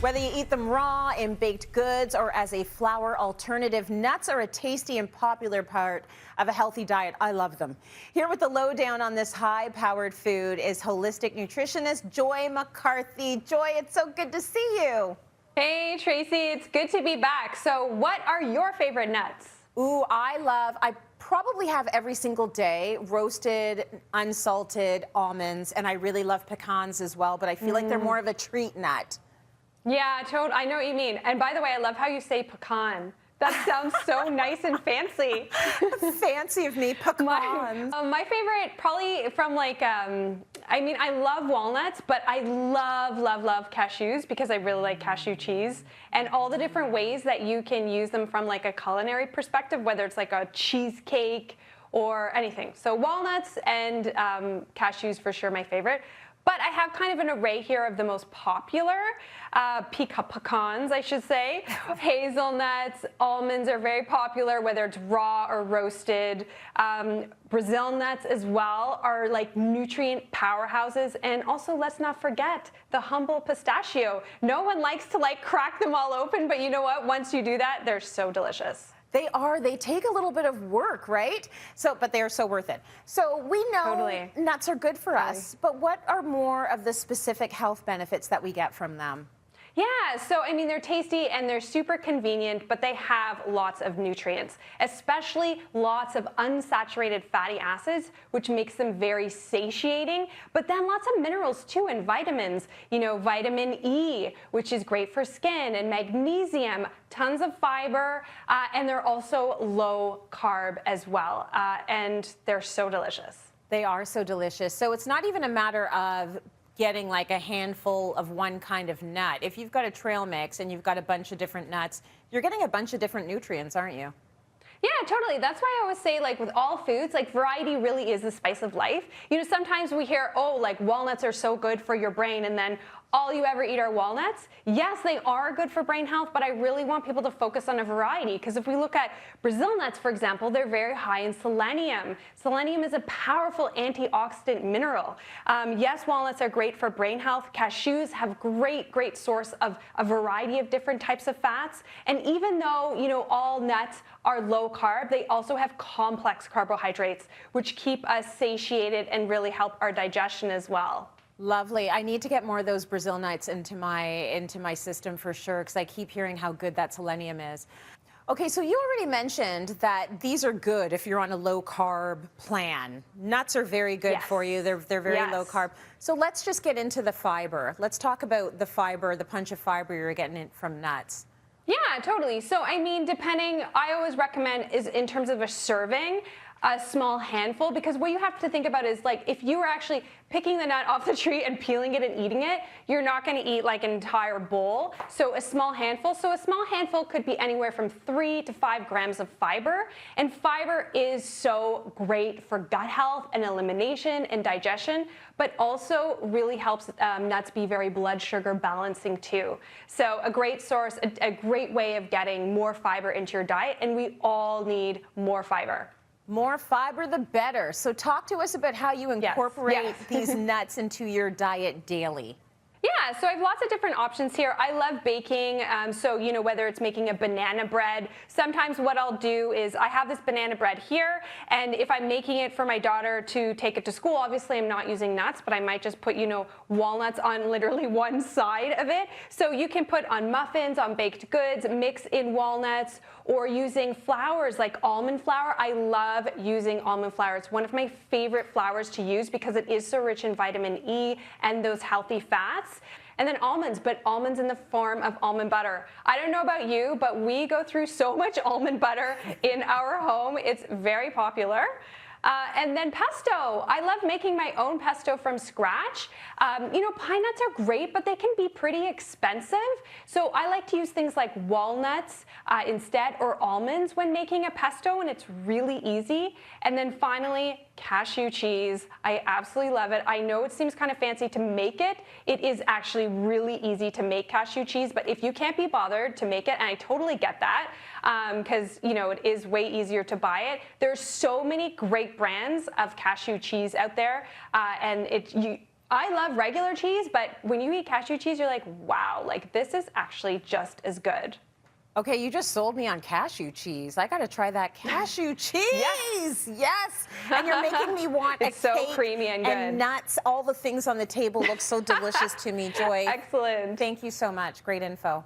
Whether you eat them raw, in baked goods, or as a flour alternative, nuts are a tasty and popular part of a healthy diet. I love them. Here with the lowdown on this high-powered food is holistic nutritionist Joy McCarthy. Joy, it's so good to see you. Hey, Tracy, it's good to be back. So what are your favorite nuts? Ooh, I probably have every single day roasted, unsalted almonds, and I really love pecans as well, but I feel like they're more of a treat nut. Yeah, I know what you mean. And by the way, I love how you say pecan. That sounds so nice and fancy. Fancy of me, pecans. My favorite, probably from I love walnuts, but I love cashews because I really like cashew cheese and all the different ways that you can use them from like a culinary perspective, whether it's like a cheesecake or anything. So walnuts and cashews for sure my favorite. But I have kind of an array here of the most popular pecans, I should say. Hazelnuts, almonds are very popular, whether it's raw or roasted. Brazil nuts as well are like nutrient powerhouses. And also, let's not forget the humble pistachio. No one likes to crack them all open, but you know what? Once you do that, they're so delicious. They are. They take a little bit of work, right? But they are so worth it. So we know nuts are good for us, but what are more of the specific health benefits that we get from them? Yeah, so I mean, they're tasty and they're super convenient, but they have lots of nutrients, especially lots of unsaturated fatty acids, which makes them very satiating, but then lots of minerals too and vitamins, you know, vitamin E, which is great for skin, and magnesium, tons of fiber, and they're also low carb as well, and they're so delicious. They are so delicious. So it's not even a matter of getting like a handful of one kind of nut. If you've got a trail mix and you've got a bunch of different nuts, you're getting a bunch of different nutrients, aren't you? Yeah, totally. That's why I always say, with all foods, variety really is the spice of life. You know, sometimes we hear, oh, walnuts are so good for your brain, and then all you ever eat are walnuts. Yes, they are good for brain health, but I really want people to focus on a variety, because if we look at Brazil nuts, for example, they're very high in selenium. Selenium is a powerful antioxidant mineral. Yes, walnuts are great for brain health. Cashews have great source of a variety of different types of fats. And even though, you know, all nuts are low carb, they also have complex carbohydrates, which keep us satiated and really help our digestion as well. Lovely. I need to get more of those Brazil nuts into my system for sure, because I keep hearing how good that selenium is. Okay, so you already mentioned that these are good if you're on a low carb plan. Nuts are very good for you. They're very low carb. So let's just get into the fiber. Let's talk about the fiber, the punch of fiber you're getting from nuts. Yeah, totally. So I mean, I always recommend is in terms of a serving, a small handful, because what you have to think about is if you were actually picking the nut off the tree and peeling it and eating it, you're not going to eat an entire bowl. So a small handful. So a small handful could be anywhere from 3 to 5 grams of fiber. And fiber is so great for gut health and elimination and digestion, but also really helps nuts be very blood sugar balancing too. So a great source, a great way of getting more fiber into your diet, and we all need more fiber. More fiber, the better. So talk to us about how you incorporate these nuts into your diet daily. Yeah, so I have lots of different options here. I love baking, so you know, whether it's making a banana bread, sometimes what I'll do is I have this banana bread here, and if I'm making it for my daughter to take it to school, obviously I'm not using nuts, but I might just put, you know, walnuts on literally one side of it. So you can put on muffins, on baked goods, mix in walnuts, or using flours like almond flour. I love using almond flour. It's one of my favorite flours to use because it is so rich in vitamin E and those healthy fats. And then almonds, but almonds in the form of almond butter. I don't know about you, but we go through so much almond butter in our home. It's very popular. And then pesto. I love making my own pesto from scratch. You know, pine nuts are great, but they can be pretty expensive. So I like to use things like walnuts instead, or almonds when making a pesto, and it's really easy. And then finally, cashew cheese. I absolutely love it. I know it seems kind of fancy to make it. It is actually really easy to make cashew cheese, but if you can't be bothered to make it, and I totally get that, because you know, it is way easier to buy it. There's so many great brands of cashew cheese out there, and I love regular cheese, but when you eat cashew cheese, you're like, wow, like this is actually just as good. Okay, you just sold me on cashew cheese. I got to try that cashew cheese. Yes. And you're making me want It's a so cake creamy and good. and nuts. All the things on the table look so delicious to me, Joy. Excellent. Thank you so much. Great info.